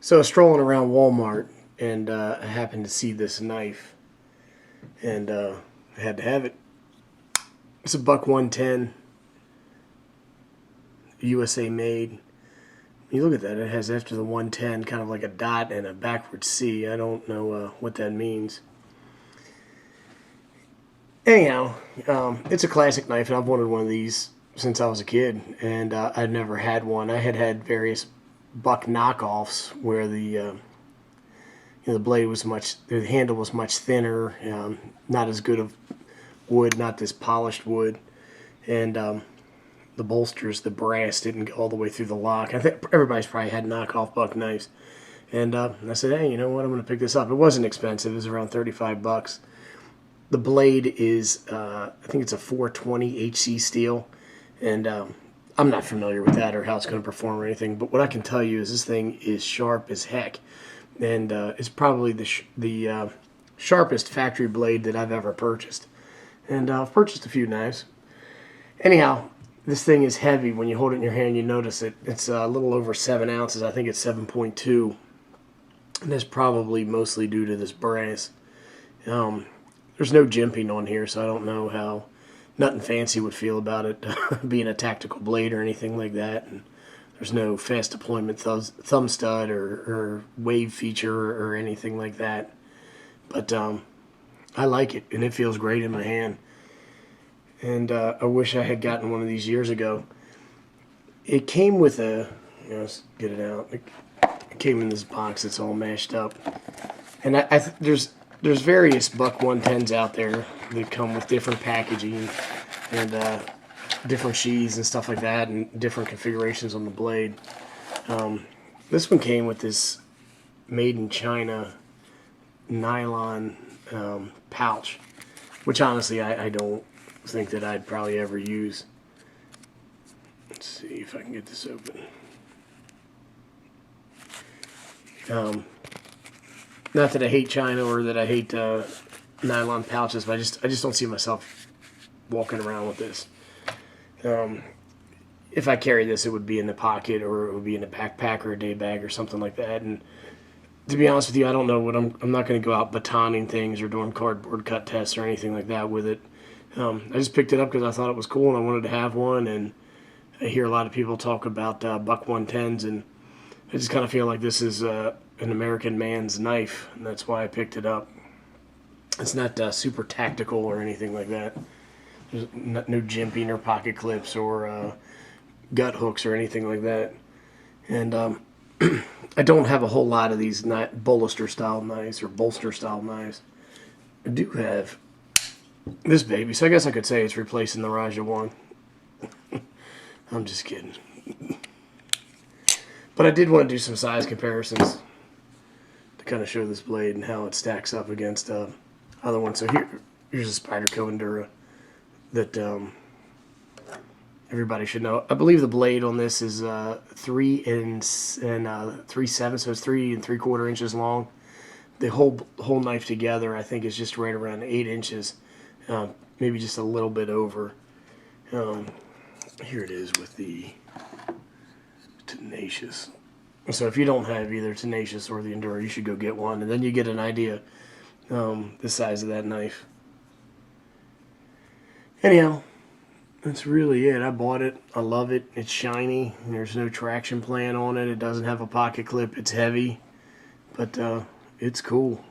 So I was strolling around Walmart and I happened to see this knife and I had to have it. It's a buck 110, USA made. You look at that, it has after the 110 kind of like a dot and a backward C. I don't know what that means. Anyhow, it's a classic knife and I've wanted one of these since I was a kid, and I'd never had one. I had had various buck knockoffs where the blade was the handle was much thinner, not as good of wood, not this polished wood, and the bolsters, the brass didn't go all the way through the lock. I think everybody's probably had knockoff buck knives, and I said, hey, you know what? I'm going to pick this up. It wasn't expensive. It was around $35. The blade is, I think it's a 420 HC steel, and I'm not familiar with that or how it's going to perform or anything. But what I can tell you is this thing is sharp as heck, and it's probably the sharpest factory blade that I've ever purchased. And I've purchased a few knives. Anyhow, this thing is heavy. When you hold it in your hand, you notice it. It's a little over 7 ounces. I think it's 7.2. And that's probably mostly due to this brass. There's no jimping on here, so I don't know how nothing fancy would feel about it being a tactical blade or anything like that. And there's no fast deployment thumb stud or wave feature or anything like that. But I like it, and it feels great in my hand. And I wish I had gotten one of these years ago. It came with let's get it out. It came in this box that's all mashed up. And there's various buck 110s out there that come with different packaging and different sheaths and stuff like that, and different configurations on the blade. This one came with this made in China nylon pouch, which honestly I don't think that I'd probably ever use. Let's see if I can get this open. Not that I hate China or that I hate nylon pouches, but I just don't see myself walking around with this. If I carry this, it would be in the pocket, or it would be in a backpack or a day bag or something like that. And to be honest with you, I don't know what I'm not going to go out batoning things or doing cardboard cut tests or anything like that with it. I just picked it up because I thought it was cool and I wanted to have one. And I hear a lot of people talk about buck 110s, and I just kind of feel like this is an American man's knife, and that's why I picked it up. It's not super tactical or anything like that. There's no jimping or pocket clips or gut hooks or anything like that. And I don't have a whole lot of these bolster style knives or bolster style knives. I do have this baby, so I guess I could say it's replacing the Raja 1. I'm just kidding. But I did want to do some size comparisons to kind of show this blade and how it stacks up against other ones. So here's a Spyderco Endura that everybody should know. I believe the blade on this is 3 3/7, so it's 3 3/4 inches long. The whole knife together, I think, is just right around 8 inches, maybe just a little bit over. Here it is with the Tenacious. So if you don't have either Tenacious or the Endura, you should go get one, and then you get an idea the size of that knife. Anyhow, that's really it. I bought it. I love it. It's shiny. There's no traction plan on it. It doesn't have a pocket clip. It's heavy, but it's cool.